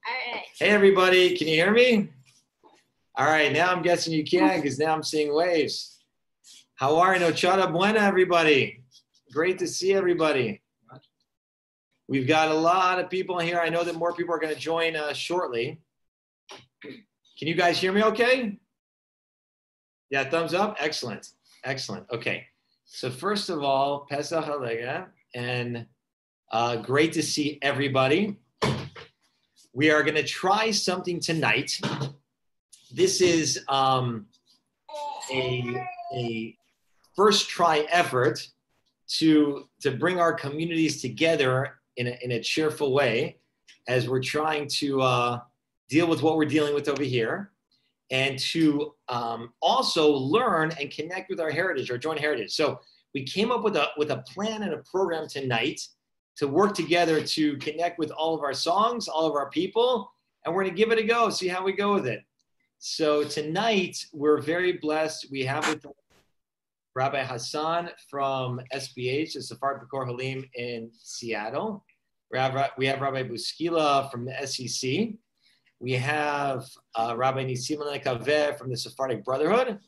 All right. Hey, everybody. Can you hear me? All right. Now I'm guessing you can because now I'm seeing waves. How are you? Nochada buena, everybody. Great to see everybody. We've got a lot of people here. I know that more people are going to join shortly. Can you guys hear me okay? Yeah, thumbs up. Excellent. Excellent. Okay. So first of all, Pesach Halega, and great to see everybody. We are going to try something tonight. This is a first try effort to bring our communities together in a cheerful way as we're trying to deal with what we're dealing with over here, and to also learn and connect with our heritage, our joint heritage. So we came up with a plan and a program tonight to work together to connect with all of our songs, all of our people, and we're going to give it a go, see how we go with it. So tonight, we're very blessed. We have with Rabbi Hassan from SBH, the Sephardic B'Kor Halim in Seattle. We have Rabbi Buskila from the SEC. We have Rabbi Nisim Lekaveh from the Sephardic Brotherhood.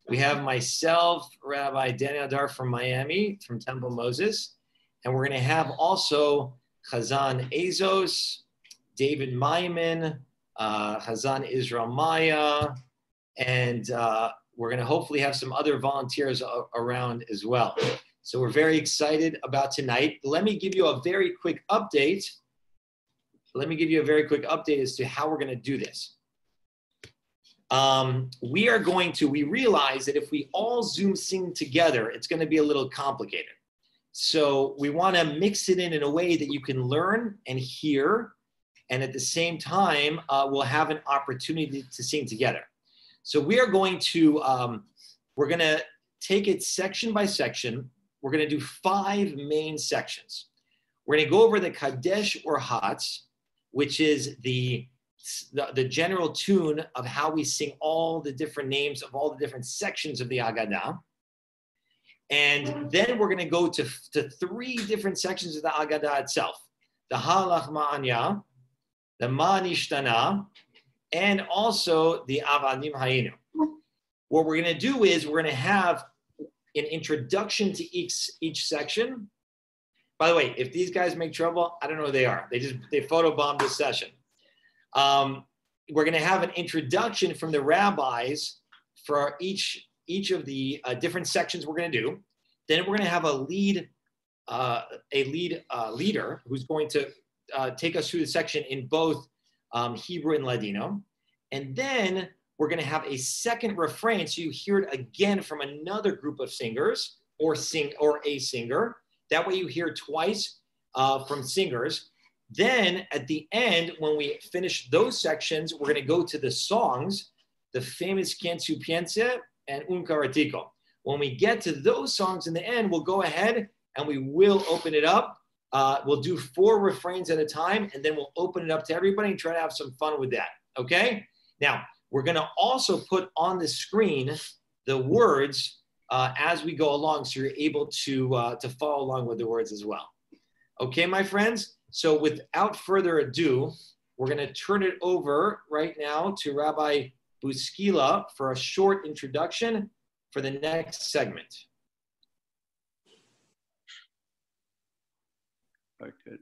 We have myself, Rabbi Daniel Dar from Miami, from Temple Moses. And we're going to have also Chazan Azos, David Myman, Chazan Israel Maya, and we're going to hopefully have some other volunteers around as well. So we're very excited about tonight. Let me give you a very quick update. As to how we're going to do this. We realize that if we all Zoom sing together, it's going to be a little complicated. So we want to mix it in a way that you can learn and hear, and at the same time, we'll have an opportunity to sing together. So we are going to, we're going to take it section by section. We're going to do 5 main sections. We're going to go over the Kadesh or Hatz, which is the general tune of how we sing all the different names of all the different sections of the agadah. And then we're going to go to 3 different sections of the agadah itself. The Halach Ma'anya, the Ma'anishtana, and also the Avadim Hayinu. What we're going to do is we're going to have an introduction to each section. By the way, if these guys make trouble, I don't know who they are. They photobombed this session. We're going to have an introduction from the rabbis for each of the different sections we're going to do. Then we're going to have a leader who's going to take us through the section in both Hebrew and Ladino. And then we're going to have a second refrain, so you hear it again from another group of singers or a singer. That way you hear twice from singers. Then at the end, when we finish those sections, we're going to go to the songs, the famous Quien Su Piense and Un Caratico. When we get to those songs in the end, we'll go ahead and we will open it up. We'll do 4 refrains at a time, and then we'll open it up to everybody and try to have some fun with that, okay? Now, we're going to also put on the screen the words as we go along, so you're able to follow along with the words as well. Okay, my friends? So without further ado, we're going to turn it over right now to Rabbi Buskila for a short introduction for the next segment. Okay,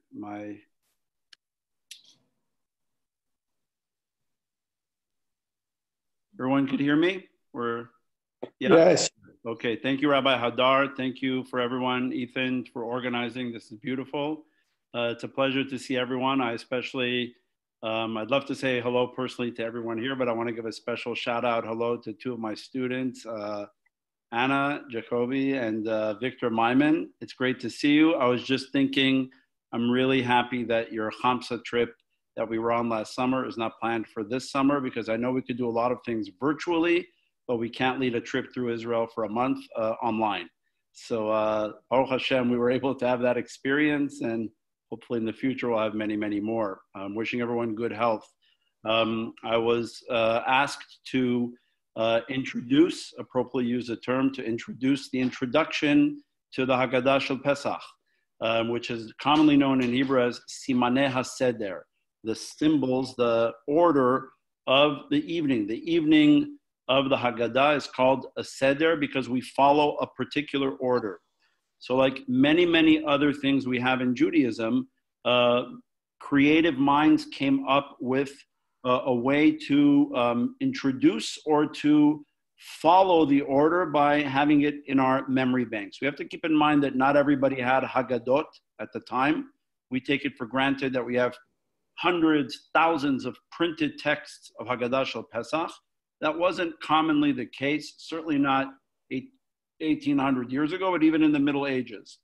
everyone could hear me? Yes. Okay, thank you, Rabbi Hadar. Thank you for everyone, Ethan, for organizing. This is beautiful. It's a pleasure to see everyone. I especially, I'd love to say hello personally to everyone here, but I want to give a special shout out hello to 2 of my students, Anna Jacoby and Victor Myman. It's great to see you. I was just thinking, I'm really happy that your Hamsa trip that we were on last summer is not planned for this summer, because I know we could do a lot of things virtually, but we can't lead a trip through Israel for a month online. So Baruch Hashem, we were able to have that experience, and hopefully in the future we'll have many, many more. I'm wishing everyone good health. I was asked to introduce, appropriately use the term, to introduce the introduction to the Haggadah Shel Pesach, which is commonly known in Hebrew as Simanei HaSeder, the symbols, the order of the evening. The evening of the Haggadah is called a Seder because we follow a particular order. So like many, many other things we have in Judaism, creative minds came up with a way to introduce or to follow the order by having it in our memory banks. We have to keep in mind that not everybody had Haggadot at the time. We take it for granted that we have hundreds, thousands of printed texts of Haggadah Shel Pesach. That wasn't commonly the case, certainly not 1800 years ago, but even in the Middle Ages.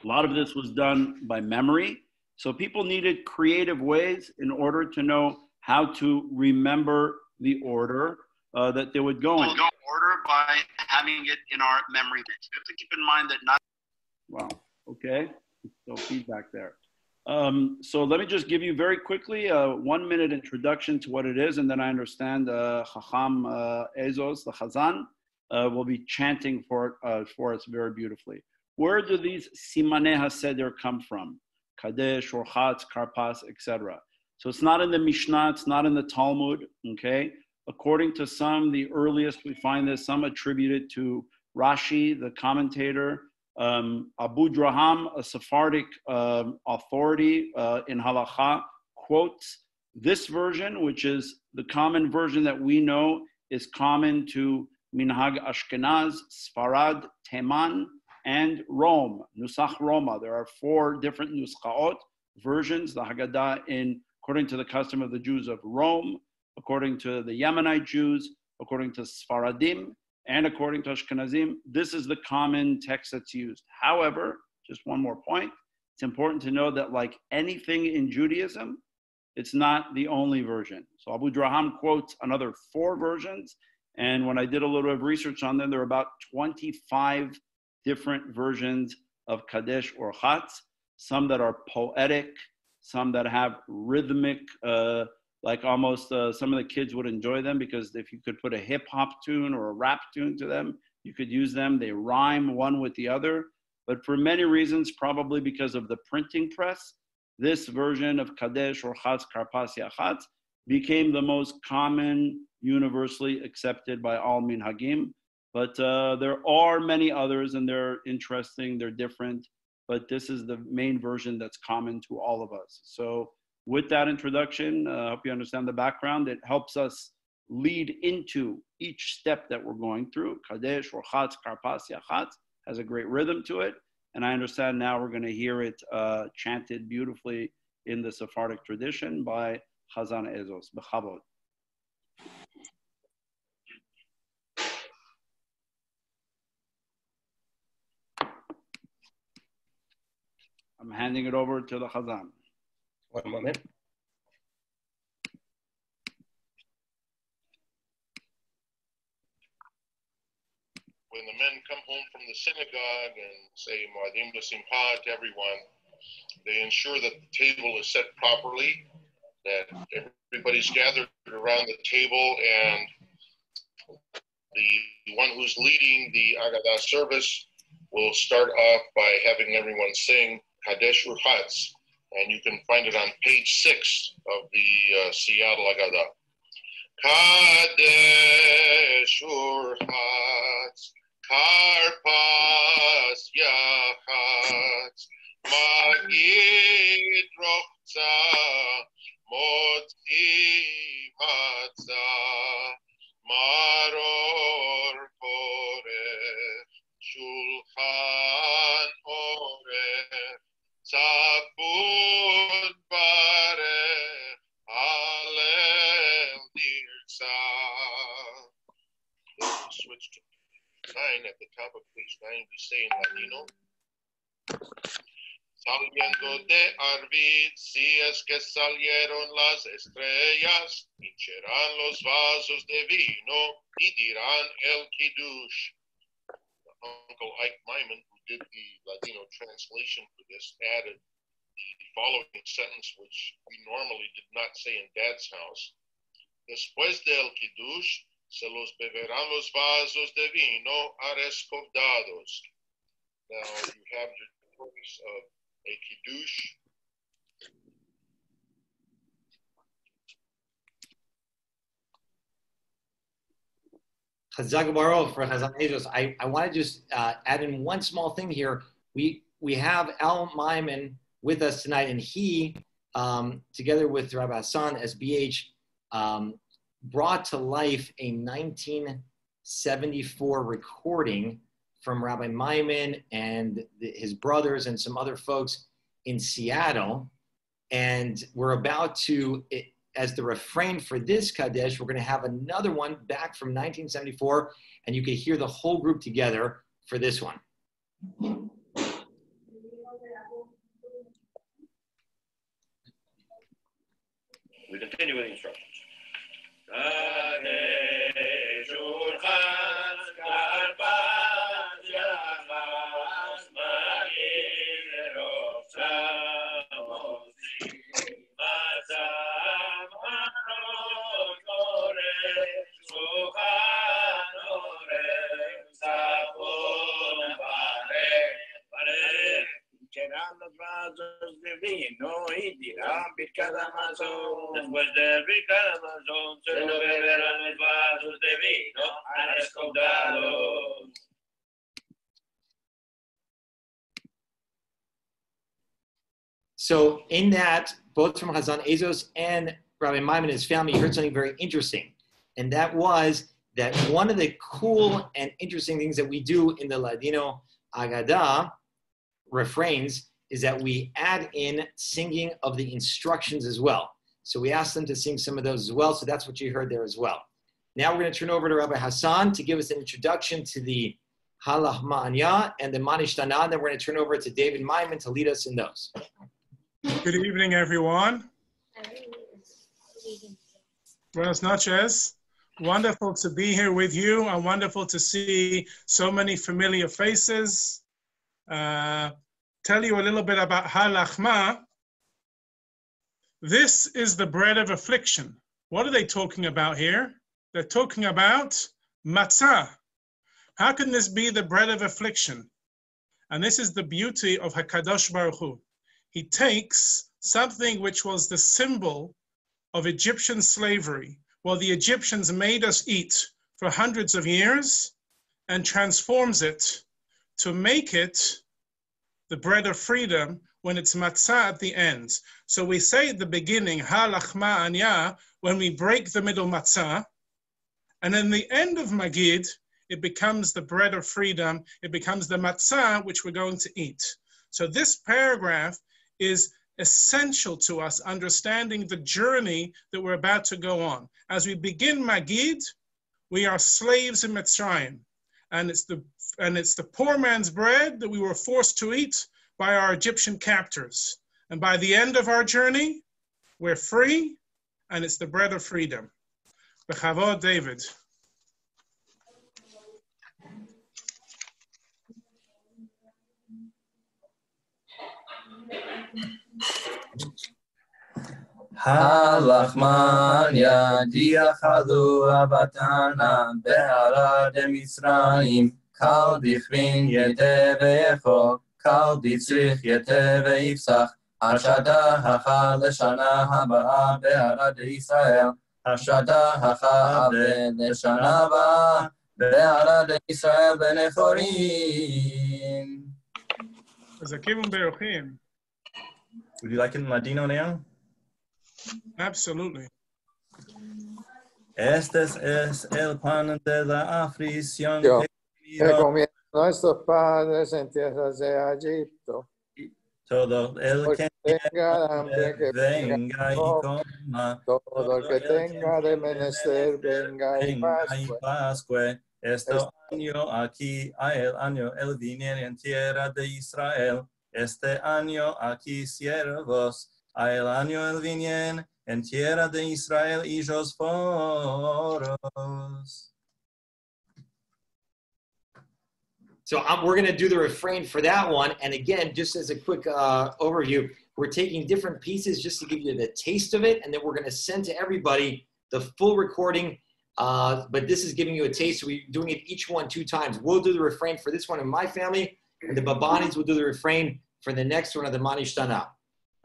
A lot of this was done by memory. So people needed creative ways in order to know how to remember the order that they would go in. We'll go order by having it in our memory banks. You have to keep in mind that not... Wow, okay. So feedback there. So let me just give you very quickly a 1-minute introduction to what it is, and then I understand Chacham Ezos, the Chazan, will be chanting for us very beautifully. Where do these Simanei HaSeder come from? Kadesh, Orchatz, Karpas, etc. So it's not in the Mishnah, it's not in the Talmud, okay? According to some, the earliest we find this, some attribute it to Rashi, the commentator, Abu Draham, a Sephardic authority in Halacha, quotes this version, which is the common version that we know is common to Minhag Ashkenaz, Sfarad, Teman, and Rome, Nusach Roma. There are 4 different Nuschaot versions, the Haggadah according to the custom of the Jews of Rome, according to the Yemenite Jews, according to Sfaradim, and according to Ashkenazim. This is the common text that's used. However, just one more point, it's important to know that like anything in Judaism, it's not the only version. So Abu Draham quotes another 4 versions, and when I did a little bit of research on them, there are about 25 different versions of Kadesh or Chatz, some that are poetic, some that have rhythmic, like almost some of the kids would enjoy them because if you could put a hip hop tune or a rap tune to them, you could use them. They rhyme one with the other. But for many reasons, probably because of the printing press, this version of Kadesh or Chatz, Karpas, Yachatz became the most common, universally accepted by all minhagim. But there are many others, and they're interesting, they're different, but this is the main version that's common to all of us. So with that introduction, I hope you understand the background. It helps us lead into each step that we're going through. Kadesh, Orchatz, Karpas, Yachatz has a great rhythm to it. And I understand now we're going to hear it chanted beautifully in the Sephardic tradition by Hazan Ezos. Bechavod. I'm handing it over to the Chazan. One moment. When the men come home from the synagogue and say Moadim L'Simcha to everyone, they ensure that the table is set properly, that everybody's gathered around the table, and the one who's leading the agadah service will start off by having everyone sing Kadesh Urchatz, and you can find it on page 6 of the Seattle Agadah. Kadesh Urchatz, Karpas Yachatz, Magid Rochza, Motzi Matzah, Maror Koreh, Shulchan Oreh, Tzapud Bareh, Halel Nirtzah. Then we switch to 9 at the top of page 9. We say in Ladino, Saliendo de Arvid, si es que salieron las estrellas, hincharán los vasos de vino y dirán el Kiddush. Uncle Ike Myman, who did the Ladino translation for this, added the following sentence, which we normally did not say in Dad's house. Después del Kiddush, se los beberán los vasos de vino arescovdados. Now you have your choice of a Kiddush, Chazak Baruch for Hazan Ezos. I want to just add in one small thing here. We have Al Maimon with us tonight, and he, together with Rabbi Hassan, SBH, brought to life a 1974 recording from Rabbi Maimon and his brothers and some other folks in Seattle. And we're about to, as the refrain for this Kaddish, we're going to have another one back from 1974, and you can hear the whole group together for this one. We continue with the instructions. Los vasos de vino y dirán por cada mazón. Después de abrir cada mazón, se lo beberán los vasos de vino escondados. So in that, both from Hazan Ezos and Rabbi Maimon and his family heard something very interesting. And that was that one of the cool and interesting things that we do in the Ladino agadah refrains is that we add in singing of the instructions as well. So we asked them to sing some of those as well. So that's what you heard there as well. Now we're going to turn over to Rabbi Hassan to give us an introduction to the Halach Ma'anya and the Manishtana. Then we're going to turn over to David Maimon to lead us in those. Good evening, everyone. Buenas noches. Wonderful to be here with you and wonderful to see so many familiar faces. Tell you a little bit about halachma. This is the bread of affliction. What are they talking about here? They're talking about matzah. How can this be the bread of affliction? And this is the beauty of HaKadosh Baruch Hu. He takes something which was the symbol of Egyptian slavery, while the Egyptians made us eat for hundreds of years, and transforms it to make it the bread of freedom when it's matzah at the end. So we say at the beginning, halach ma'anya, when we break the middle matzah, and then the end of Magid, it becomes the bread of freedom, it becomes the matzah which we're going to eat. So this paragraph is essential to us understanding the journey that we're about to go on. As we begin Magid, we are slaves in Mitzrayim. And it's the poor man's bread that we were forced to eat by our Egyptian captors. And by the end of our journey, we're free, and it's the bread of freedom. B'chavod, David. Halach ma'anya diachadu avatana be'ara de Mitzrayim kal dichrin yete ve'echo kal ditzrich yete ve'ifsach ashada hacha leshana haba'a be'ara de Yisrael ashada hacha leshana haba'a be'ara de Yisrael benechorim. Zakim be'ochim. Would you like it in Ladino now? Absolutely. Este es el pan de la aflicción que comió nuestros padres en tierras de Egipto. Todo el que tenga hambre que venga y coma. Todo el que tenga de menester venga y pascue. Este año aquí, el año el viniere en tierra de Israel. Este año aquí siervos. El año el viniere en tierra de Israel y los foros. So we're going to do the refrain for that one. And again, just as a quick overview, we're taking different pieces just to give you the taste of it. And then we're going to send to everybody the full recording. But this is giving you a taste. So we're doing it each one 2 times. We'll do the refrain for this one in my family. And the Babanis will do the refrain for the next one of the Manishtana.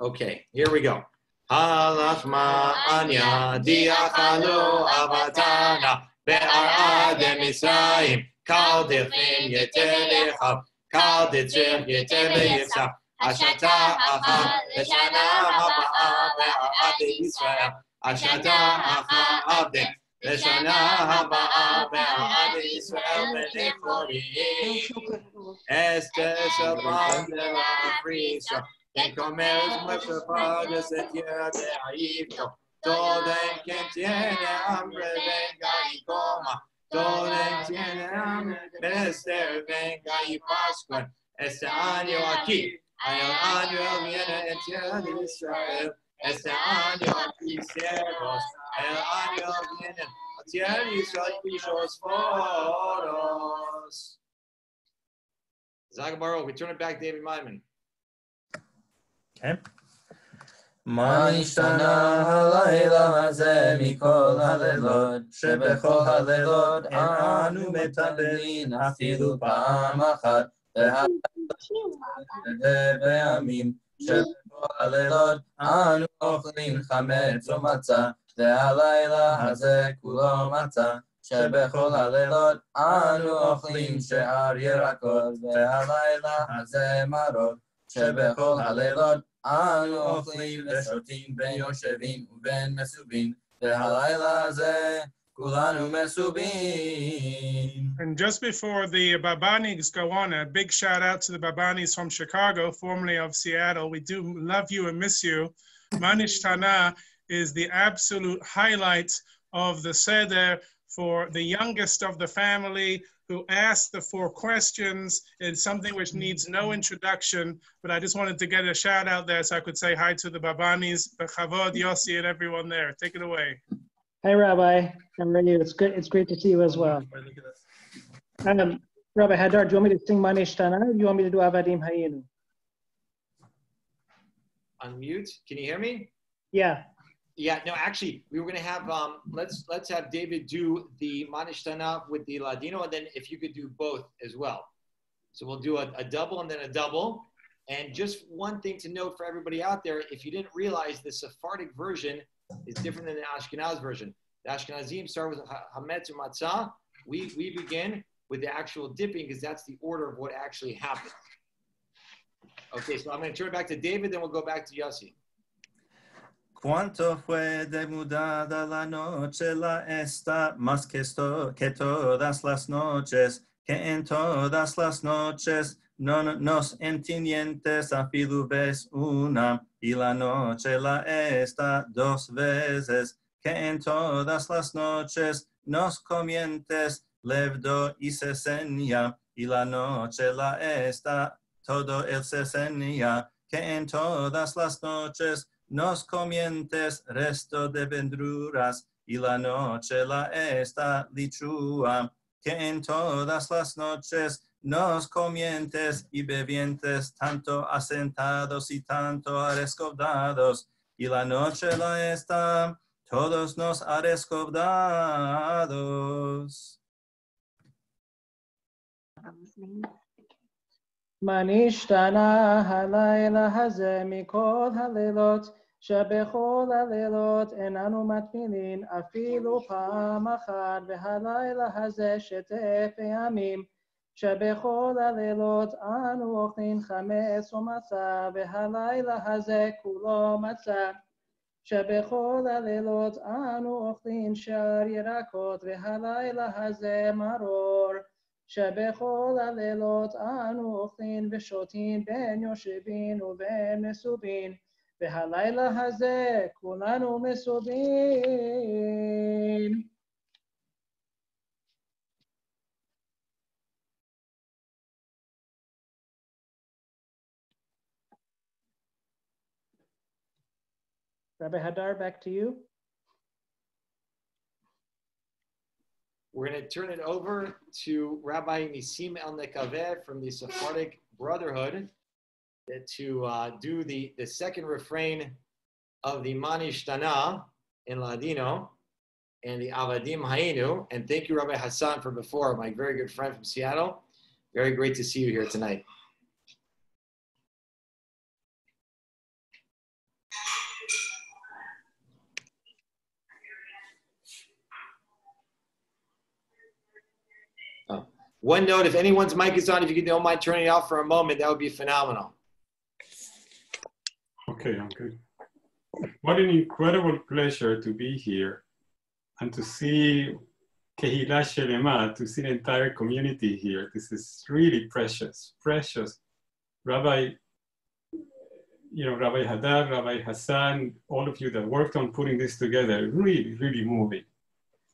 Okay, here we go. Halach ma'anya diachanu avatana ועד מצרים, כל דכפין יתר לך, כל דצריך יתר ויצא, השתה אחת לשנה הבאה ועד ישראל, השתה אחת לשנה הבאה ועד ישראל ונכונים. אסתר שפן דלאפריסה, כן קומרס משפגס את ידי העיפתו, todo el que tiene hambre venga y coma, todo el que tiene hambre menester venga y Pascua. Este año aquí, el año viene en tierra de Israel, este año aquí siervos, el año viene en tierra de Israel hijos foros. Zagabaro, we turn it back to David Myman. Okay. מה נשתנה הלילה הזה מכל הלילות, שבכל הלילות אנו מטפלים אפילו פעם אחת, והימים שבכל הלילות אנו אוכלים חמץ ומצה, והלילה הזה כולו מצה, שבכל הלילות אנו אוכלים שאר ירקות, והלילה הזה מרור, שבכל הלילות אנו אוכלים ושותים בין יושבים ובין מסובים, והלילה הזה כולנו מסובים. And just before the Babanis go on, a big shout out to the Babanis from Chicago, formerly of Seattle. We do love you and miss you. Manish Tana is the absolute highlight of the Seder for the youngest of the family, who asked the 4 questions. It's something which needs no introduction, but I just wanted to get a shout out there so I could say hi to the Babanis, Bechavod, Yossi, and everyone there. Take it away. Hi, Rabbi. I'm ready. It's good. It's great to see you as well. Rabbi Hadar, do you want me to sing Manish Tana, or do you want me to do Avadim Hayinu? Unmute. Can you hear me? Yeah. Yeah, no, actually, we were going to have, let's have David do the Manish Tana with the Ladino, and then if you could do both as well. So we'll do a double and then a double. And just one thing to note for everybody out there, if you didn't realize, the Sephardic version is different than the Ashkenaz version. The Ashkenazim start with Hametz Matzah. We begin with the actual dipping because that's the order of what actually happened. Okay, so I'm going to turn it back to David, then we'll go back to Yossi. Cuánto fue demudada la noche la esta, más que todas las noches, que en todas las noches no nos entiendes a vez una, y la noche la esta 2 veces, que en todas las noches nos comientes levdo y sesenia, y la noche la esta todo el sesenia, que en todas las noches nos comientes resto de venduras, y la noche la esta lichua, que en todas las noches nos comientes y bebientes tanto asentados y tanto arescobdados, y la noche la esta todos nos arescobdados. Manish Tana halayla haze mikol halilot, שבכל הלילות איננו מתפילין אפילו פעם אחת, והלילה הזה 2 פעמים, שבכל הלילות אנו אוכלים חמץ ומצה, והלילה הזה כולו מצה, שבכל הלילות אנו אוכלים שאר ירקות, והלילה הזה מרור, שבכל הלילות אנו אוכלים ושותים בין יושבים ובין מסובין, והלילה הזה כולנו מסובים. Rabbi Hadar, back to you. We're going to turn it over to Rabbi Nisim El-Nekaveh from the Sephardic Brotherhood to do the second refrain of the Manish Tana in Ladino and the Avadim Hayinu. And thank you, Rabbi Hassan, for before, my very good friend from Seattle. Very great to see you here tonight. One note, if anyone's mic is on, if you don't mind turning it off for a moment, that would be phenomenal. Okay, I'm good. What an incredible pleasure to be here and to see Kehila Shelema, to see the entire community here. This is really precious, precious. Rabbi Hadar, Rabbi Hassan, all of you that worked on putting this together, really, really moving.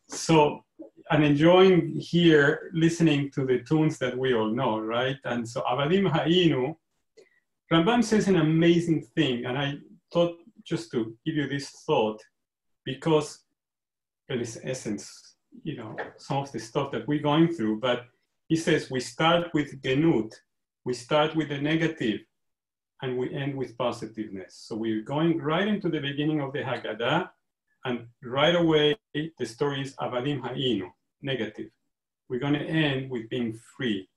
So I'm enjoying here listening to the tunes that we all know, right? And so Avadim Ha'inu, Rambam says an amazing thing, and I thought just to give you this thought, because in its essence, some of the stuff that we're going through, but he says we start with genut, we start with the negative, and we end with positiveness. So we're going right into the beginning of the Haggadah, and right away, the story is Avadim Ha'inu, negative. We're going to end with being free,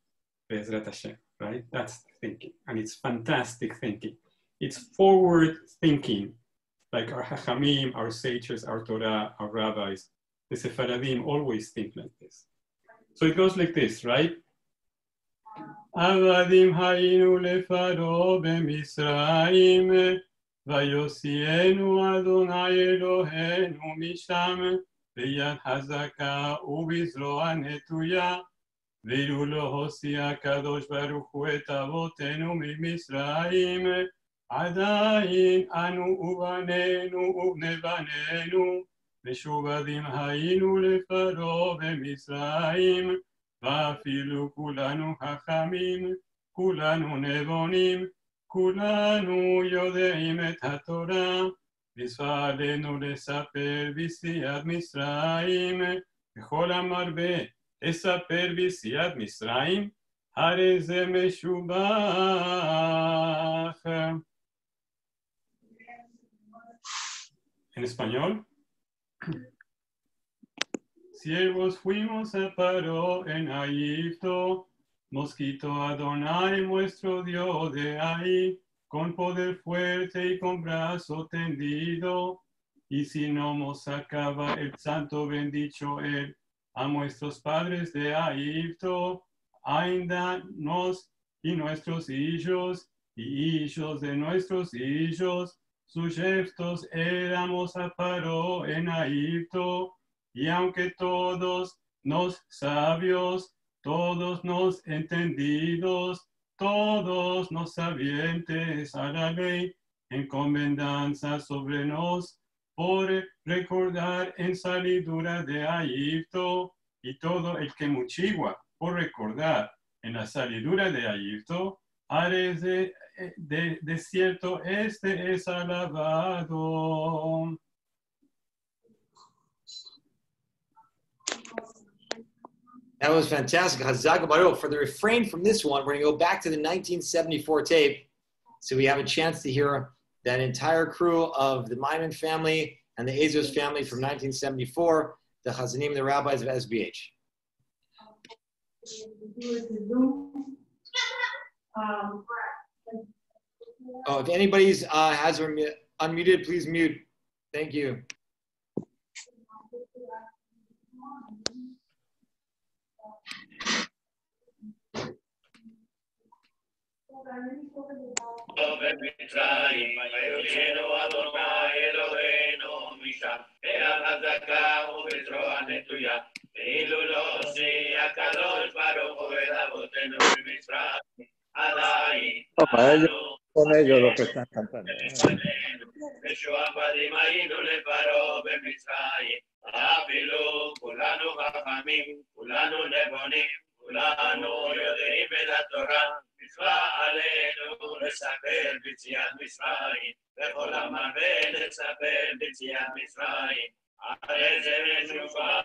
Be'ezrat Hashem, right? That's thinking, and it's fantastic thinking. It's forward thinking, like our Hachamim, our sages, our Torah, our rabbis, the Sephardim always think like this. So it goes like this, right? Avadim Ha'inu lefaro b'Misraim, vayosienu Adonai Eloheinu misham, b'yad hazaka ubizroa netuya, ואילו לא הוציא הקדוש ברוך הוא את אבותינו ממצרים, עדיין אנו ובנינו ובני בנינו, משועבדים היינו לפרעה במצרים, ואפילו כולנו חכמים, כולנו נבונים, כולנו יודעים את התורה, מצווה עלינו לספר ביציאת מצרים, וכל המרבה לספר ביציאת מצרים, הרי זה משובח. En español. Siervos fuimos a Paró en Egipto, nos quitó Adonai nuestro Dios de ahí, con poder fuerte y con brazo tendido, y si no nos sacaba el santo bendito él a nuestros padres de Egipto, ainda nos y nuestros hijos y hijos de nuestros hijos, sujetos éramos a Paró en Egipto, y aunque todos nos sabios, todos nos entendidos, todos nos sabientes a la ley, encomendanza sobre nos, por recordar en salidura de Egipto, y todo el que muchigua por recordar en la salidura de Egipto, ares de desierto este es alabado. That was fantastic. Hazak Baruch. For the refrain from this one, we're going to go back to the 1974 tape, so we have a chance to hear that entire crew of the Maimon family and the Ezos family from 1974, the Hazzanim and the rabbis of SBH. Oh, if anybody's has unmuted, please mute. Thank you. במצרים, ויוציאנו אדוני אלוהינו משם, ביד חזקה ובזרוע נטויה, ואילו לא הוציא הקדוש ברוך הוא את אבותינו ממצרים, עדיין Con ellos lo que están cantando. משועבדים היינו לפרעה במצרים, אפילו כולנו חכמים, כולנו נבונים, כולנו יודעים את התורה, מצווה עלינו לספר ביציאת מצרים, וכל המרבה לספר ביציאת מצרים, הרי זה משובח.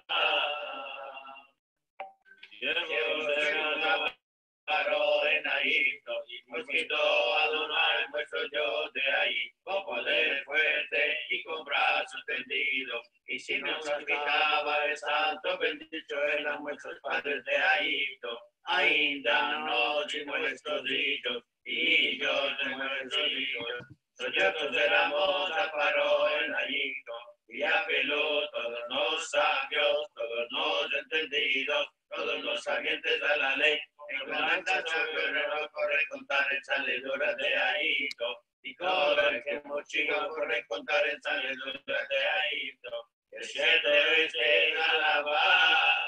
Paró en Egipto, y nos quitó Adonai nuestro Dios de ahí, con poder fuerte y con brazos tendidos, y si nos quitaba el santo bendito eran nuestros padres de Egipto, ainda nos y nuestros hijos, y hijos de nuestros hijos, nosotros éramos a Paró en Egipto, y apeló todos los sabios, todos los entendidos, todos los agentes de la ley, en balanza corre contar el salidura de Egipto, y todo el que mochila corre contar el salidura de Egipto, el cielo esté alabado.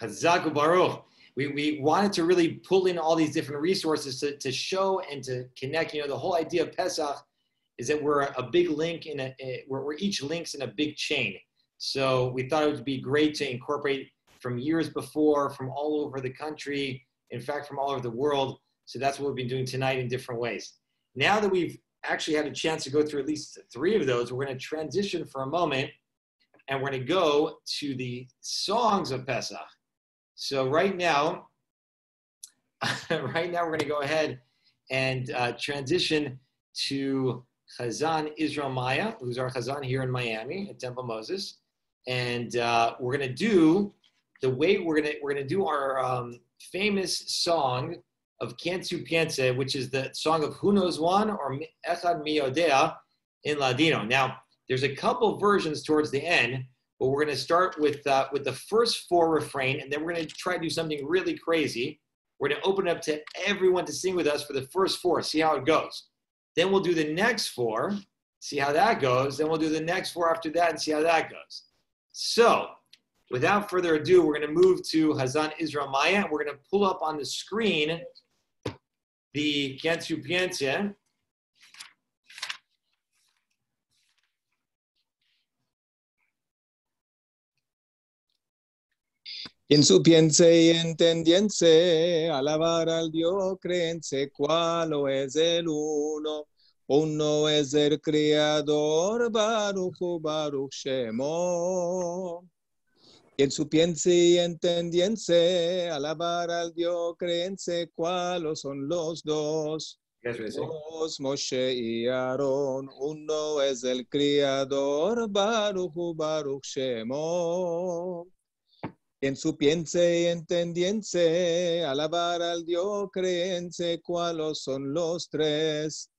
Hazak Baruch. We wanted to really pull in all these different resources to show and to connect. You know, the whole idea of Pesach is that we're a big link we're each links in a big chain. So we thought it would be great to incorporate from years before, from all over the country, in fact, from all over the world. So that's what we've been doing tonight in different ways. Now that we've actually had a chance to go through at least 3 of those, we're going to transition for a moment, and we're going to go to the songs of Pesach. So right now we're going to go ahead and transition to Chazan Israel Maya, who's our Chazan here in Miami at Temple Moses, and we're going to do the way we're going to do our famous song of Kensu Piense, which is the song of Who Knows One or Echad Mi Yodea in Ladino. Now, there's a couple versions towards the end, but we're going to start with the first 4 refrain, and then we're going to try to do something really crazy. We're going to open it up to everyone to sing with us for the first 4, see how it goes. Then we'll do the next 4, see how that goes. Then we'll do the next 4 after that and see how that goes. So, without further ado, we're going to move to Hazan Israel Maya, and we're going to pull up on the screen the Kensu Piense. En su piense y entendiense, alabar al Dios creense, cuál es el uno es el Creador, Baruch Hu Baruch Shemo. En su piense y entendiense, alabar al Dios creense, cuáles son los dos. Moshe y Aarón, uno es el Creador, Baruch Hu Baruch Shemo. En su piense y entendiense, alabar al Dios creense, cuáles son los 3.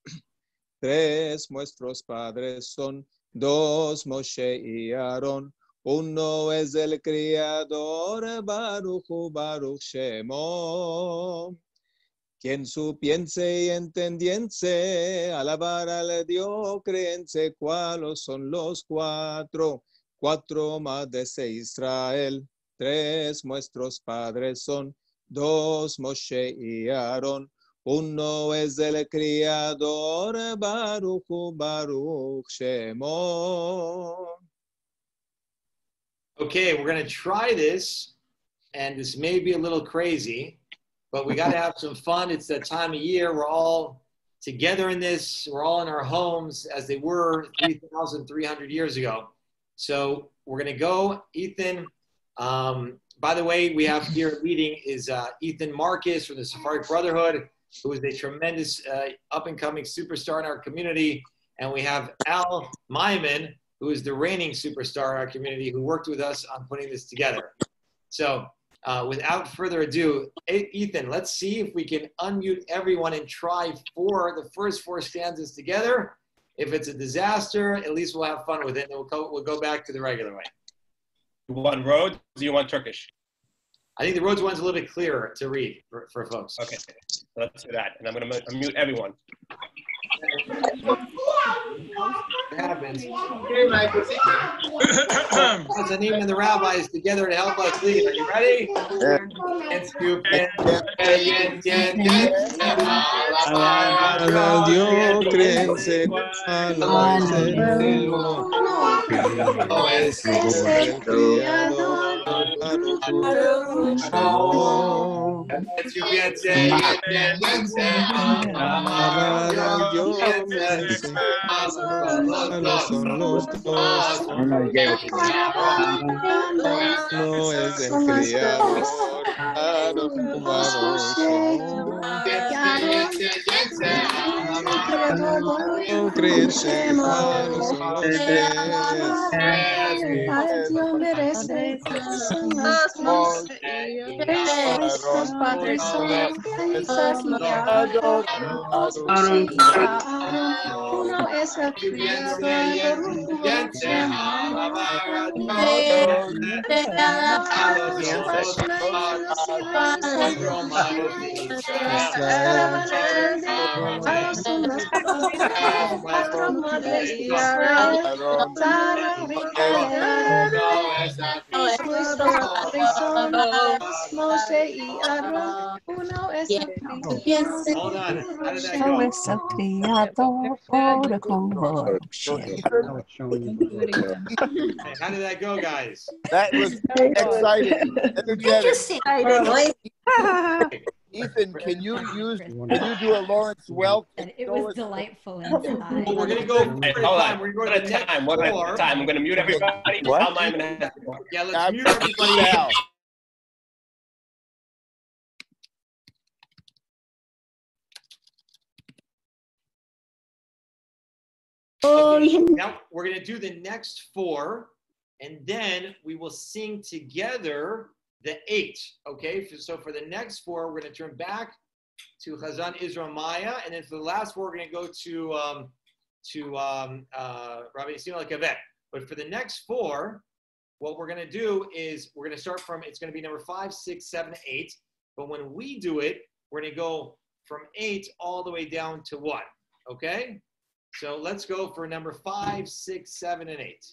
3 nuestros padres son, 2 Moshe y Aarón, uno es el Creador, Baruch Hu Baruch Shemo. Quien su piense y entendiense, alabar al Dios creense, cuáles son los 4. 4 más de Israel. 3 nuestros padres son, 2 Moshe y Aarón, uno es el Creador, Baruch Hu Baruch Shemo. Okay, we're going to try this, and this may be a little crazy, but we got to have some fun. It's that time of year. We're all together in this. We're all in our homes as they were 3,300 years ago. So we're going to go, Ethan. By the way, we have here leading is Ethan Marcus from the Sephardic Brotherhood, who is a tremendous up-and-coming superstar in our community. And we have Al Myman, who is the reigning superstar in our community, who worked with us on putting this together. So without further ado, Ethan, let's see if we can unmute everyone and try the first 4 stanzas together. If it's a disaster, at least we'll have fun with it, and we'll go back to the regular way. You want Rhodes or do you want Turkish? I think the Rhodes one's a little bit clearer to read for folks. Okay, let's do that. And I'm going to unmute everyone. What happens? Hazzanim and the rabbis together to help us lead. Are you ready? Son los dos, no es el Creador, Uno es el Creador, Hold on. How did that go? Hey, how did that go, guys? That was exciting, energetic. Ethan, can you do a Lawrence Welk? It was delightful inside. Well, we're gonna go. Hey, hold on. One at a time. One at a time. I'm going to mute everybody. What? Yeah, let's mute everybody. Okay, now we're going to do the next 4, and then we will sing together the 8. Okay, so for the next 4, we're going to turn back to Chazan Israel Maya, and then for the last 4, we're going to go to Rabbi Yisrael Kavet. But for the next 4, what we're going to do is we're going to start from, it's going to be number 5, 6, 7, 8. But when we do it, we're going to go from 8 all the way down to 1. Okay? So let's go for number 5, 6, 7, and 8.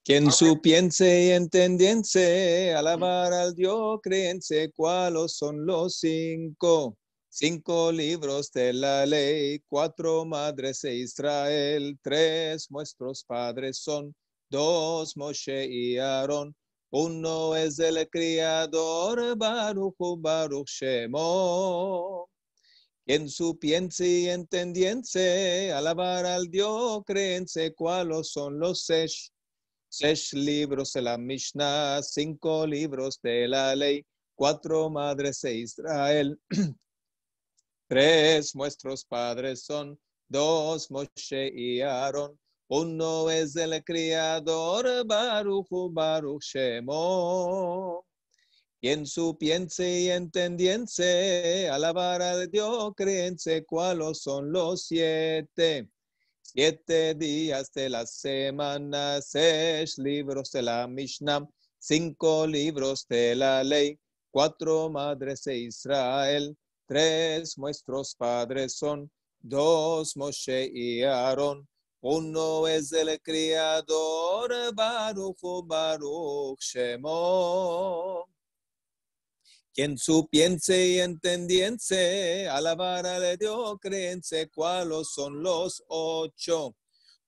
Quien su piense y entendiense, alabar al Dios creense, ¿cuáles son los 5? 5 libros de la ley, 4 madres de Israel, 3 nuestros padres son, 2 Moshe y Aarón, 1 es el Criador, Baruch Shemo. Quien su piense y entendiense, alabar al Dios creense, ¿cuáles son los 6? 6 libros de la Mishnah, 5 libros de la ley, 4 madres de Israel, 3 nuestros padres son, 2 Moshe y Aarón, 1 es el Criador, Baruch Shemo. Quien su piense y entendiense, alabar al Dios creense, ¿cuáles son los 7? 7 días de la semana, 6 libros de la Mishnah, 5 libros de la ley, 4 madres de Israel, 3 nuestros padres son, 2 Moshe y Aarón, 1 es el Criador, Baruch Shemo. Quien su piense y entendiense, alabar al Dios creense, ¿cuáles son los 8?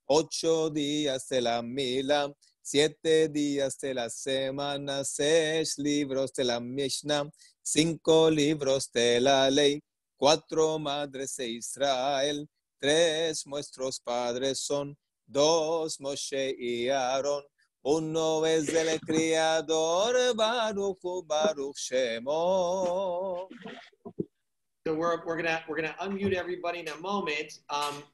8 días de la mila, 7 días de la semana, 6 libros de la Mishnah, 5 libros de la ley, 4 madres de Israel, 3 nuestros padres son, 2 Moshe y Aarón, 1 es el Criador, Baruch Shemo. So we're gonna unmute everybody in a moment.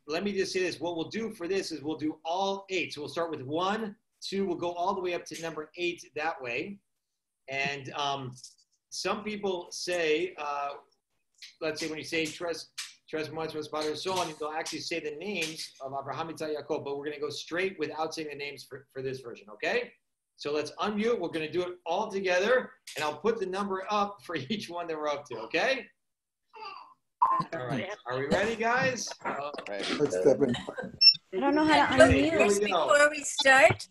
Let me just say this. What we'll do for this is we'll do all 8. So we'll start with 1, 2. We'll go all the way up to number 8 that way. And some people say, let's say when you say Tres Muestros Padres Son, they'll actually say the names of Abraham, Yitzhak, Yaakov, but we're going to go straight without saying the names for this version, okay? So let's unmute. We're going to do it all together, and I'll put the number up for each one that we're up to, okay? All right. Are we ready, guys? Let's step in. I don't know how to unmute. Here we go. Before we start,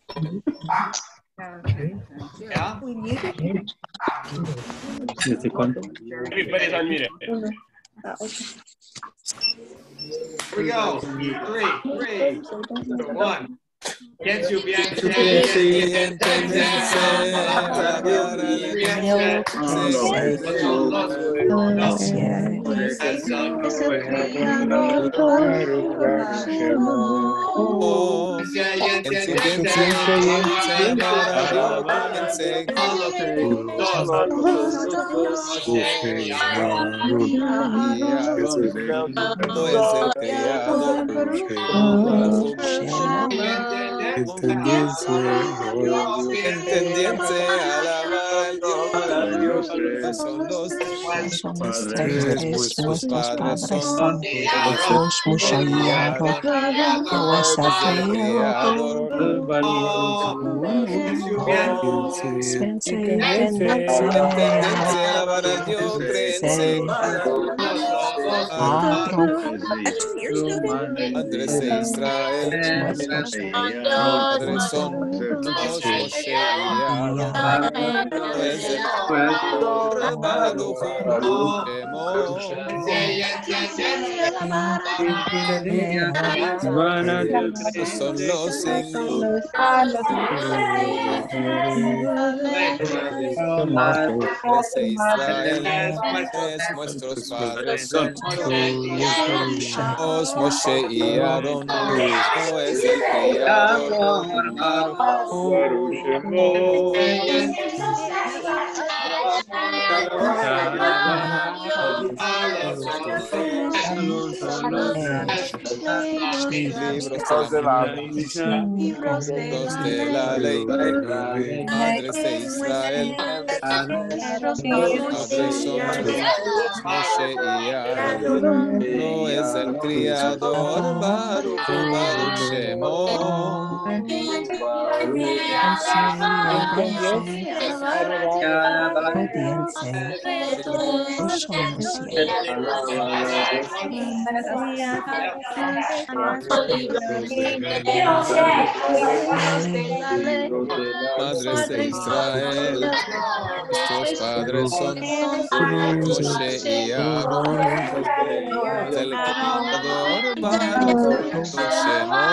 Yeah? we muted. Everybody's unmuted. Here we go. 3, 2, 1. Quien su piense y entendiense, alabar al Dios entendiense, alabar al Dios padres son los tres. Son los Tres tres, vuestros padres son Moshe Moshe y Aarón. no es el Es el Creador. Piense y tendense, Entenderse, alabar a Dios, créense. Padres de Israel. Padres son los Moshe y Aarón. No es el Creador, Baruch Shemo. Son los singular. Padres de Israel, nuestros padres son los Moshe y Aarón. No es el Criador, Baruch Shemo. Libros de la ley, padres de Israel, padres son Moshe y Aarón. No es el Criador, Baruch Shemo. Madres de Israel, nuestros padres son Moshe y Aarón. El Creador, Baruch Shemo.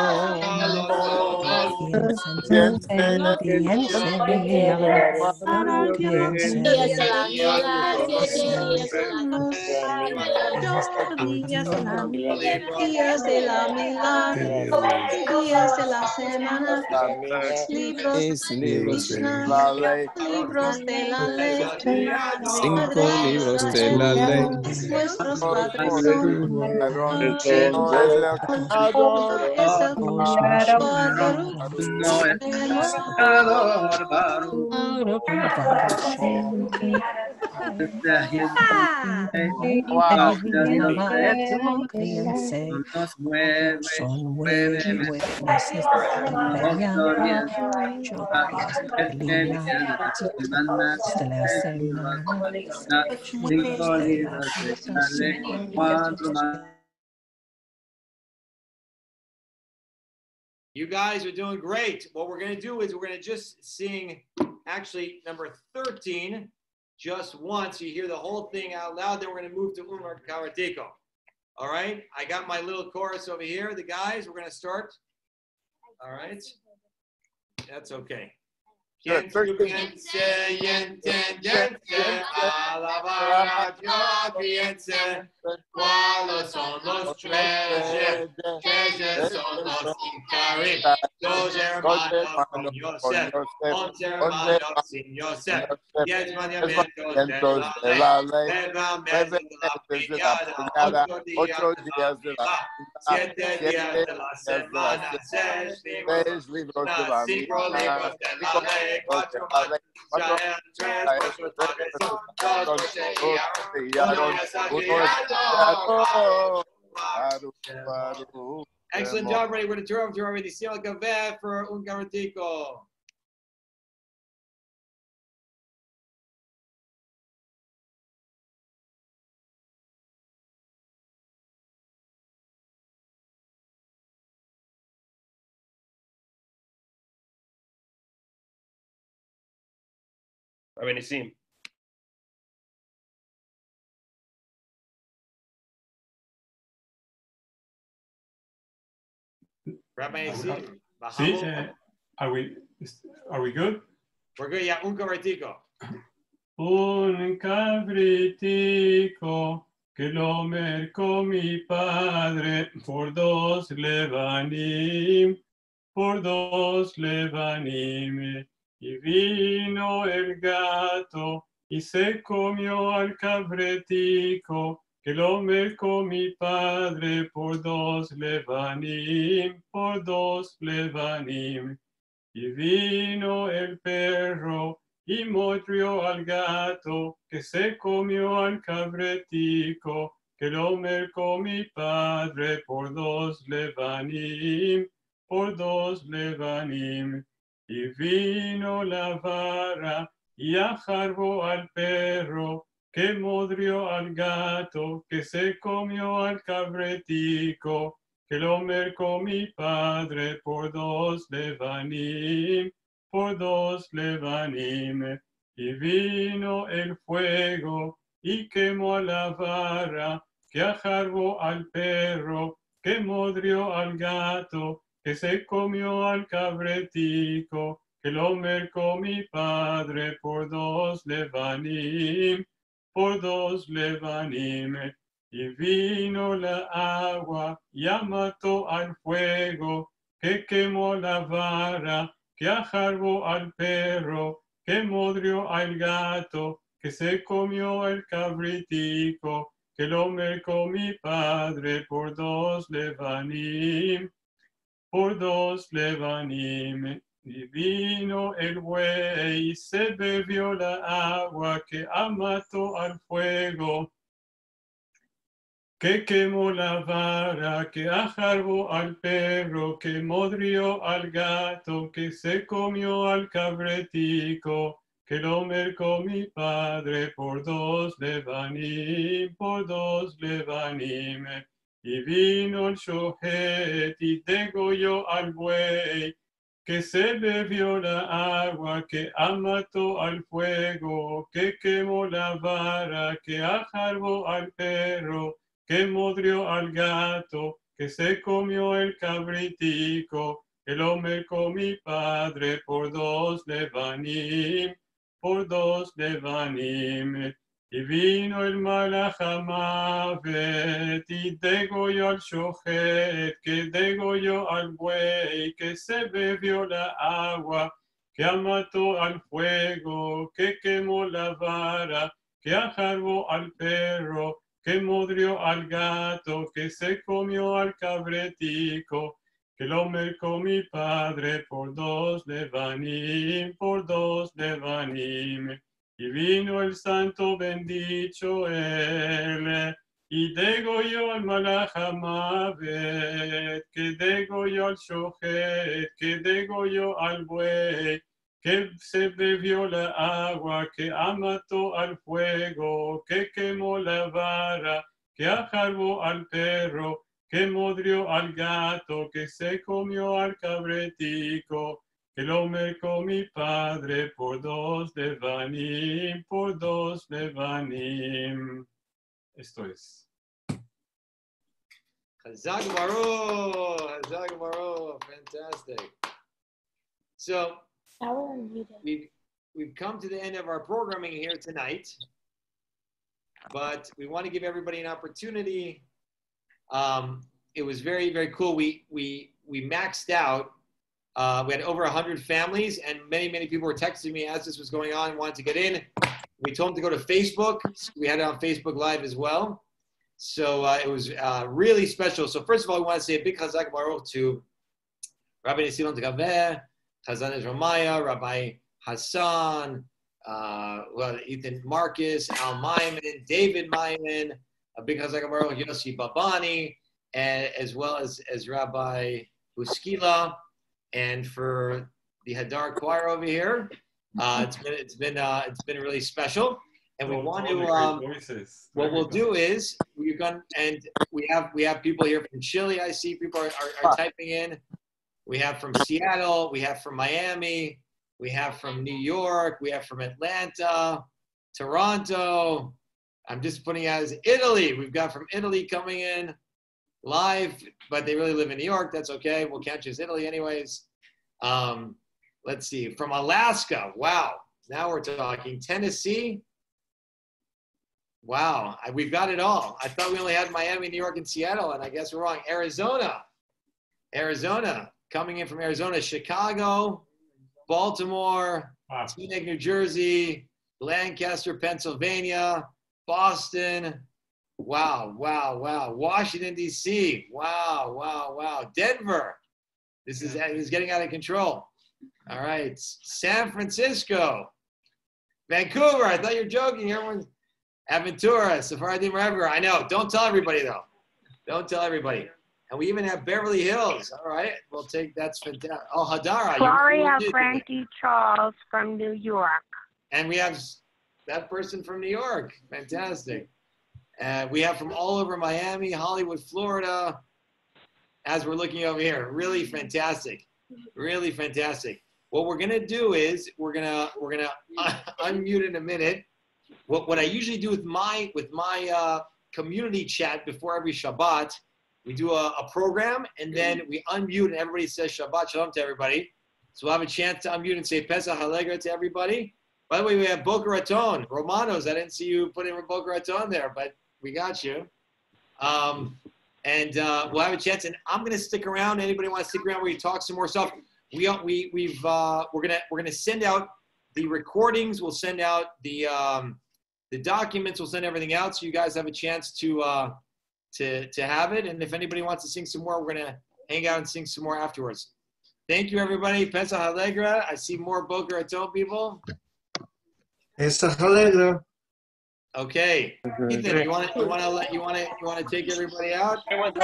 Días de la milagro, días de la semana, libros de la ley, libros de la ley, 5 libros de la ley. Nuestros padres son You guys are doing great. What we're going to do is we're going to just sing, actually, number 13, just once. You hear the whole thing out loud. Then we're going to move to Umar Karatiko. All right? I got my little chorus over here. The guys, we're going to start. All right? That's okay. Good. ¿Cuáles son los treasures? Treasures son los Icarim. Dos hermanos con Yosef. 11 hermanos sin Yosef. 10 mandamientos de la ley. 9 meses de la piñata. 8 días de la vida. 7 días de la semana. 6 libros de la vida. 5 libros de la ley. 4 Excellent job, Ray. We're going to turn over to our Ediciel Gavé for un garantico. Rabbi Nissim. Rabbi Nissim. Sí, are we good? We're good, yeah, un cabritico. Un cabritico que lo mercó mi padre por 2 levanim, y vino el gato y se comió al cabretico que lo mercó mi padre por 2 levanim, y vino el perro y modrió al gato que se comió al cabretico, que lo mercó mi padre por 2 levanim, por 2 levanim. Y vino la vara y ajarbó al perro, que modrió al gato, que se comió al cabretico, que lo mercó mi padre por 2 levanim, por 2 levanim. Y vino el fuego y quemó la vara, que ajarbó al perro, que modrió al gato, que se comió al cabretico, que lo mercó mi padre por 2 levanim, por 2 levanim. Y vino la agua, ya mató al fuego, que quemó la vara, que ajarbó al perro, que modrió al gato, que se comió el cabritico, que lo mercó mi padre por 2 levanim, por 2 levanim. Y vino el buey y se bebió la agua que mató al fuego, que quemó la vara, que ajarbó al perro, que modrió al gato, que se comió al cabretico, que lo mercó mi padre por 2 levanim, por 2 levanim. Y vino el shohet y degolló al buey, que se bebió la agua, que mató al fuego, que quemó la vara, que ajarbó al perro, que modrió al gato, que se comió el cabritico, que lo mercó mi padre por 2 levanim, por 2 levanim. Y vino el malachamavet y degolló al shohet, que degolló al buey, que se bebió la agua, que mató al fuego, que quemó la vara, que ajarbó al perro, que modrió al gato, que se comió al cabretico, que lo mercó mi padre por 2 levanim, por 2 levanim. Y vino el santo bendito él, y degolló al malachamavet, que degolló al shohet, que degolló al buey, que se bebió la agua, que mató al fuego, que quemó la vara, que ajarbó al perro, que modrió al gato, que se comió al cabretico, que lo mercó mi padre por 2 levanim, por 2 levanim. Esto es. Hazak Baruch, Hazak Baruch, fantastic. So we've come to the end of our programming here tonight, but we want to give everybody an opportunity. It was very, very cool. We maxed out. We had over 100 families, and many people were texting me as this was going on and wanted to get in. We told them to go to Facebook. We had it on Facebook Live as well. So it was really special. So first of all, we want to say a big Chazak Baruch to Rabbi Nisilon Tegaver, Chazan Ramaya, Rabbi Hassan, Ethan Marcus, Al Maiman, David Maiman, a big Chazak Baruch, Yossi Babani, and as well as Rabbi Buskila, and for the Hadar choir over here. It's been really special, and we want to. What we'll do is we have people here from Chile. I see people are typing in. We have from Seattle. We have from Miami. We have from New York. We have from Atlanta, Toronto. I'm just putting out as Italy. We've got from Italy coming in live, but they really live in New York. That's okay. We'll count you as Italy anyways. Let's see. From Alaska. Wow. Now we're talking. Tennessee. Wow. We've got it all. I thought we only had Miami, New York, and Seattle, and I guess we're wrong. Arizona. Coming in from Arizona. Chicago. Baltimore. Teaneck, New Jersey. Lancaster, Pennsylvania. Boston. Wow. Washington, D.C. Wow. Denver. This is getting out of control. All right. San Francisco. Vancouver. I thought you were joking. Everyone's Aventura, Sephardim are everywhere. I know. Don't tell everybody though. Don't tell everybody. And we even have Beverly Hills. All right, we'll take that's fantastic. Oh, Hadara. Gloria Frankie Charles from New York. And we have that person from New York. Fantastic. We have from all over Miami, Hollywood, Florida. As we're looking over here, really fantastic. Really fantastic. What we're gonna do is we're gonna unmute in a minute. What I usually do with my community chat before every Shabbat, we do a program and then we unmute and everybody says Shabbat Shalom to everybody. So we'll have a chance to unmute and say Pesach Allegra to everybody. By the way, we have Boca Raton, Romanos. I didn't see you put in Boca Raton there, but we got you. And we'll have a chance. And I'm gonna stick around. Anybody want to stick around? We talk some more stuff. We're gonna send out the recordings. We'll send out the documents. We'll send everything out so you guys have a chance to have it. And if anybody wants to sing some more, we're gonna hang out and sing some more afterwards. Thank you, everybody. Pesach Allegra. I see more Boca Raton people. Pesach Allegra. Okay, Ethan, you want to take everybody out? Pesach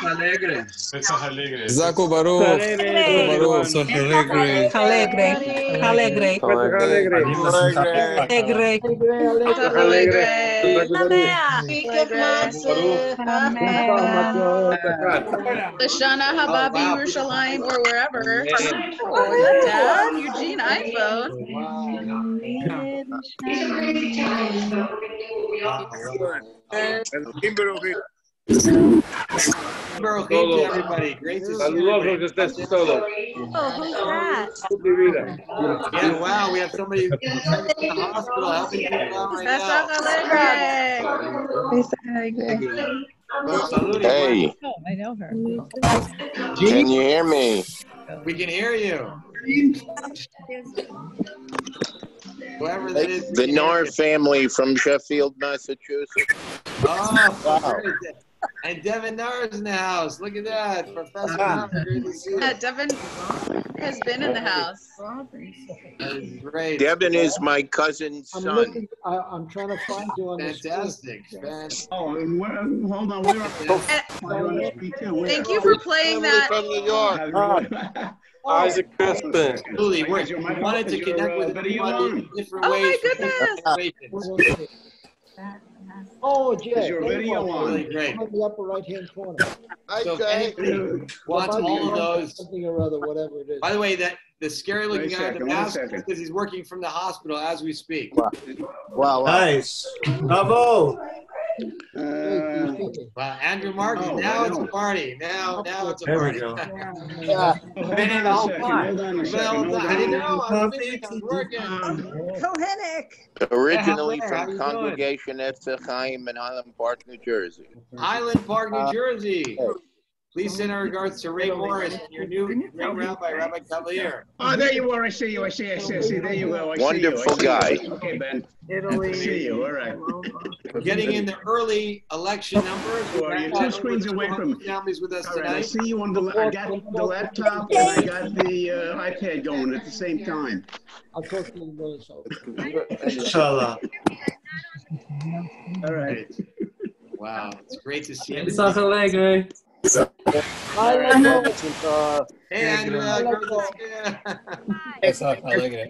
Alegre. Pesach Alegre. Zaku Baruch. Pesach Alegre. Alegre. Alegre. Alegre. Lashana Hababi Yerushalayim or wherever. Dad, Eugene iPhone. Everybody, great to see you. Oh, who's that? Yeah, wow, we have somebody in the hospital helping people out right now. Hey. Oh, I know her. Can you hear me? We can hear you. Whoever that is. The Nar family from Sheffield, Massachusetts. Oh, wow. And Devin Nar is in the house. Look at that. Professor Nar, great to see you. Yeah, Devin has been in the house. That is great. Devin is my cousin's son. I'm trying to find you on Fantastic. Oh, hold on. Thank you for playing that. From New York. Isaac Crispin. Absolutely. We wanted to connect with everybody in different ways. Oh my goodness. Oh, Jay. Your video on. Really great. On the upper right-hand corner. So if anybody wants all of those. Something or other, whatever it is. By the way, that the scary looking guy with the mask is because he's working from the hospital as we speak. Wow. Nice. Bravo. Wow, Andrew Mark, now it's a party. Now it's a party. There we go. Been in the whole time. I didn't know. I was working. Kohenic. Originally from Congregation Etzer Chaim in Highland Park, New Jersey. Highland Park, New Jersey. Please send our regards to Ray Morris and your new great rabbi, Rabbi Cavalier. Oh, there you are. I see you. I see. There you go. Wonderful guy. Okay, Ben. I see you. All right. Getting in the early election numbers. Well, you're 2 screens away from families with us All right, I tonight. see you on I got the laptop and I got the iPad going at the same time. I'll talk to you later. Inshallah. All right. Wow, it's great to see you. Pesach Alegre. Hey, Andrew. Pesach Alegre.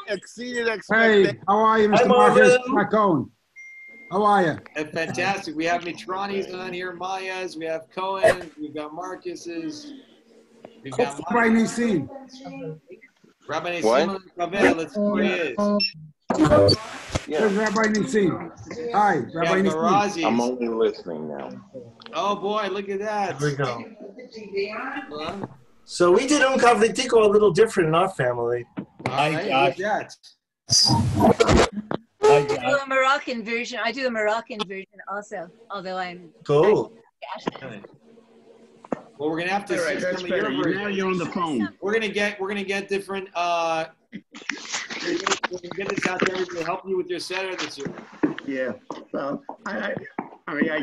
Exceeded Hey, expectations. how are you, Mr. Marcus Macone? How are you? Fantastic. We have Mitrani's on here, Maya's. We have Cohen. We've got Marcus's. We've got Rabbi Nissim. Rabbi What? Nissim. Let's see who he is. There's Rabbi Nissim. Hi, Rabbi Yeah, Nissim. Marazi. I'm only listening now. Oh boy, look at that. Here we go. Well, So we did Kavlitiko a little different in our family. all right, look at that. I do a Moroccan version. I do a Moroccan version also, although I'm Cool. Well, we're gonna have to All right, see that's some of your better. versions. Now you're on the phone. We're gonna get different. We're gonna get this out to everybody to help you with your setter this year. Yeah. Well, I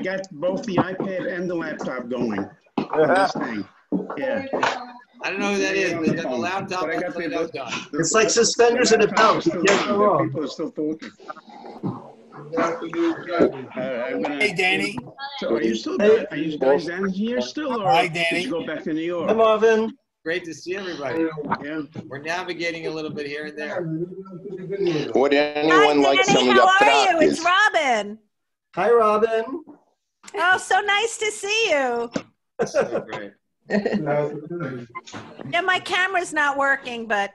got both the iPad and the laptop going on this thing. Yeah. I don't know who that is, but they got the laptop and everything else on. It's like suspenders and a belt. You can't go wrong. People are still talking. Hey, Danny. So are you still down? Are you guys down here still, or Hi, Danny. did you go back to New York? Hi, Marvin. Great to see everybody. Yeah. We're navigating a little bit here and there. Would anyone like some How are you? yapratis? It's Robin. Hi, Robin. Oh, so nice to see you. So great. Yeah, my camera's not working, but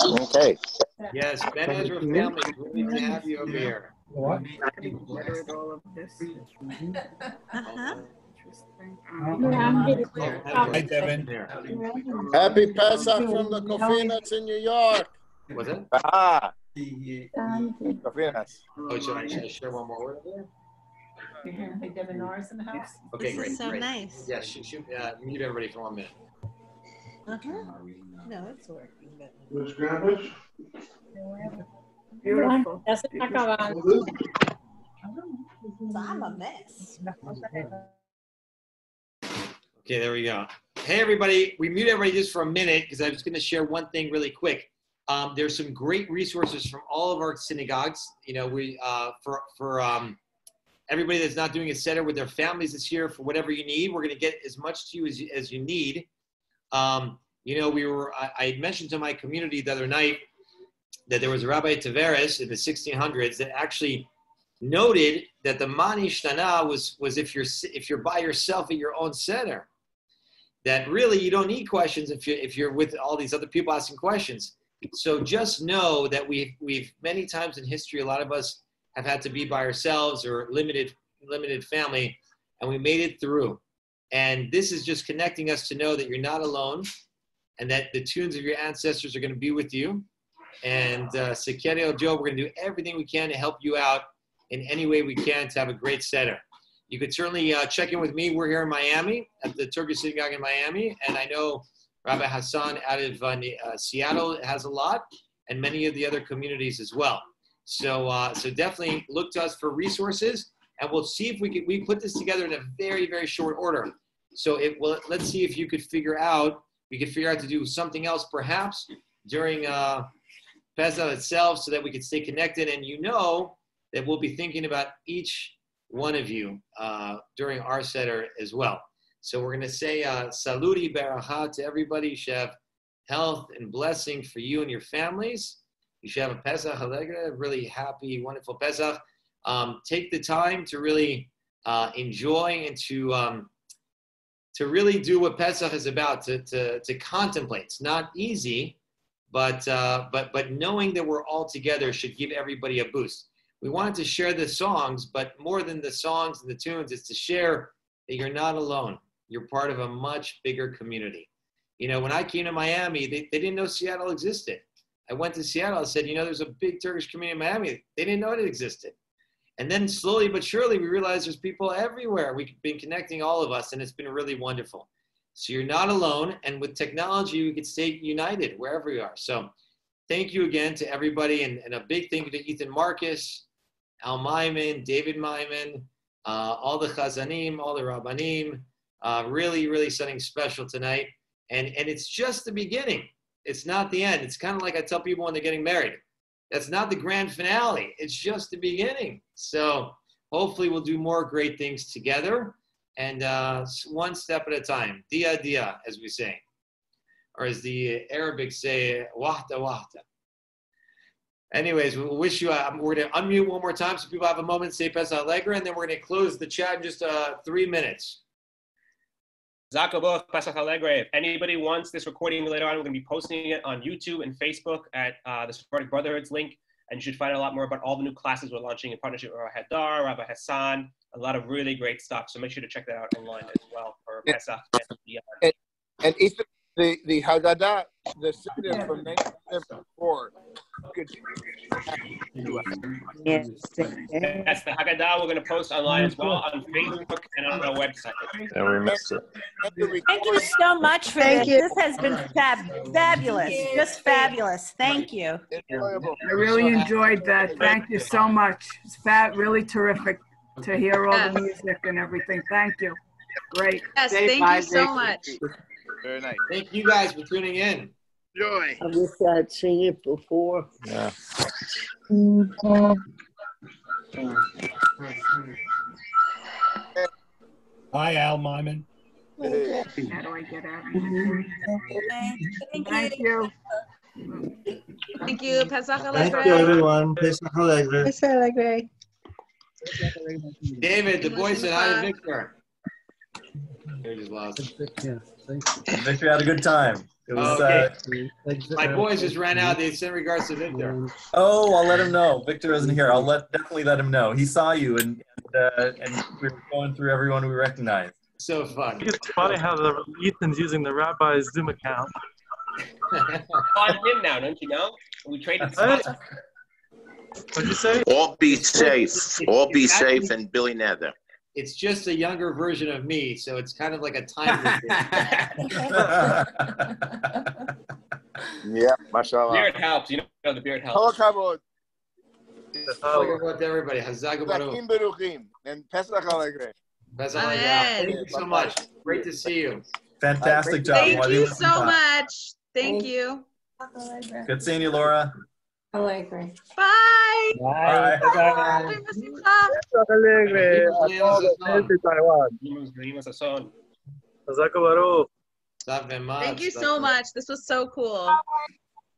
Okay. Yes, Ben Ezra family, great to have you over here. uh-huh. Hi, Devin. Happy Pesach from the Kofinas in New York. Was it? Ah. Kofinas. Oh, should I share one more word over there? Devin Norris in the house. Okay, This great. is so great. nice. Yeah, mute everybody for 1 minute. No, it's working. But... Beautiful. I'm a mess. Okay, there we go. Hey, everybody. We mute everybody just for a minute because I was going to share one thing really quick. There's some great resources from all of our synagogues. You know, we for everybody that's not doing a seder with their families this year, for whatever you need, we're going to get as much to you as you need. You know, I had mentioned to my community the other night that there was a Rabbi Taveras in the 1600s that actually noted that the Mani Shtana was if you're by yourself at your own seder, that really you don't need questions if you're with all these other people asking questions. So just know that we've many times in history, a lot of us have had to be by ourselves or limited family, and we made it through. And this is just connecting us to know that you're not alone, and that the tunes of your ancestors are going to be with you. And Sekerio Joe, we're going to do everything we can to help you out in any way we can to have a great seder. You could certainly check in with me. We're here in Miami at the Turkish Synagogue in Miami, and I know Rabbi Hassan out of Seattle has a lot, and many of the other communities as well. So definitely look to us for resources, and we'll see if we put this together in a very, very short order. So let's see if we could figure out to do something else perhaps during Pesach itself, so that we could stay connected. And you know that we'll be thinking about each one of you during our seder as well. So we're going to say saluti beracha to everybody. You should have health and blessing for you and your families. You should have a Pesach Allegra, really happy, wonderful Pesach. Take the time to really enjoy and to really do what Pesach is about, to contemplate. It's not easy, but knowing that we're all together should give everybody a boost. We wanted to share the songs, but more than the songs and the tunes, it's to share that you're not alone. You're part of a much bigger community. You know, when I came to Miami, they didn't know Seattle existed. I went to Seattle, I said, you know, there's a big Turkish community in Miami. They didn't know it existed. And then slowly but surely, we realized there's people everywhere. We've been connecting all of us, and it's been really wonderful. So you're not alone, and with technology, we could stay united wherever we are. So thank you again to everybody, and a big thank you to Ethan Marcus, Al Maiman, David Maiman, all the Hazzanim, all the Rabbanim. Really, really something special tonight. And it's just the beginning. It's not the end. It's kind of like I tell people when they're getting married. That's not the grand finale. It's just the beginning. So hopefully we'll do more great things together, and one step at a time. Dia dia, as we say. Or as the Arabics say, wahda wahda. Anyways, we'll wish you, we're going to unmute one more time so people have a moment to say Pesach Allegra, and then we're going to close the chat in just 3 minutes. Zakaboth, Pesach Allegre. If anybody wants this recording later on, we're going to be posting it on YouTube and Facebook at the Sephardic Brotherhood's link. And you should find out a lot more about all the new classes we're launching in partnership with Rabbi Hadar, Rabbi Hassan, a lot of really great stuff. So make sure to check that out online as well for Pesach and beyond. And Ethan, the Haggadah, the Siddur from 1974. Yes, the Haggadah we're going to post online as well on Facebook and on our website. And we missed it. Thank you so much for this. This has been fabulous, just fabulous. Thank you. I really enjoyed that. Thank you so much. It's really terrific to hear all the music and everything. Thank you. Great. Yes, thank you so much. Very nice. Thank you guys for tuning in. Joy. I wish I'd seen it before. Yeah. Hi, Al Myman. How do I get out of here? Thank you. Thank you. Pesach Thank you, Alegre. everyone. Pesach Alegre. Pesach Alegre. David, the boy said hi to Victor. He just lost. Victor had a good time. It was, My boys just ran out. They sent regards to Victor. oh, I'll let him know. Victor isn't here. I'll definitely let him know. He saw you, and we were going through everyone we recognized. So fun. It's funny how Ethan's using the rabbi's Zoom account. On him now, don't you know? We traded spots. What'd you say? All be safe. All be safe and Billy Nether. It's just a younger version of me, so it's kind of like a time loop. Yeah, mashallah. Beard helps. You know the beard helps. Kol hakavod. Welcome to everybody. Hazak Baruch. Zakim beruchim and Pesach Alegre. Pesach Alegre. Thank you so much. Great to see you. Fantastic job. Thank you so much. Thank you. Good seeing you, Laura. Alegre. Bye. Bye. Bye. Alegre. Thank you so much. This was so cool.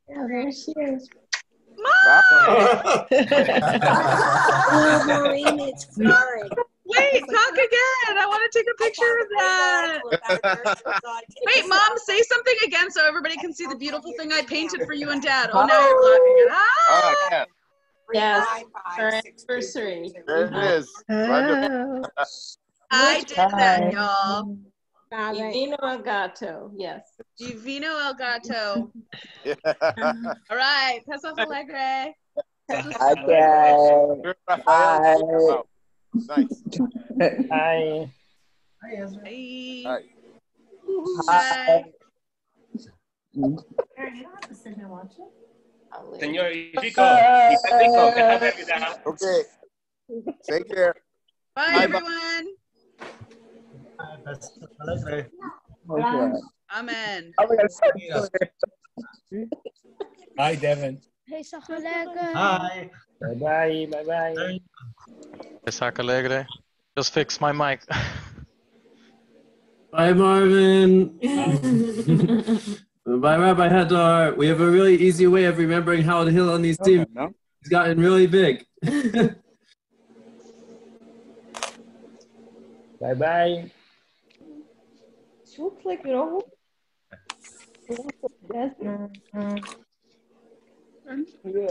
Yeah, there she is. Mom! Maureen, it's fine. Wait, talk again. I want to take a picture of that. Wait, Mom, say something again so everybody can see the beautiful thing I painted for you and Dad. Oh, now you're blocking it. Ah! Yes, our anniversary. There it is. Wonderful. I did that, y'all. Divino Agato, yes. Divino El Gato. All right, Pesach Alegre. Okay. Bye. Nice. Hi. Hi. Hi. Senor Rico, Okay. Take care. Bye, everyone. Amen. Hi, Devin. Hi. Bye-bye. Bye-bye. Pesach Alegre. Just fix my mic. Bye, Marvin. Bye, Rabbi Hadar. We have a really easy way of remembering how to heal on these teams. It's gotten really big. Bye-bye.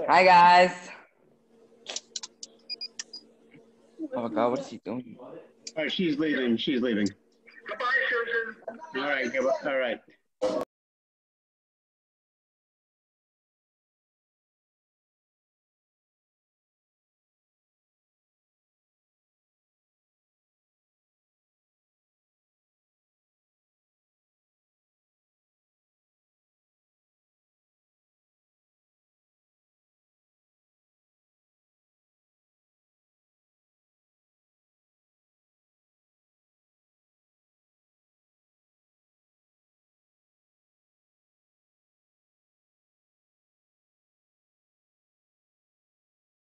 Hi, guys. Oh, God, what is he doing? All right, she's leaving. She's leaving. Goodbye, Susan. All right. All right.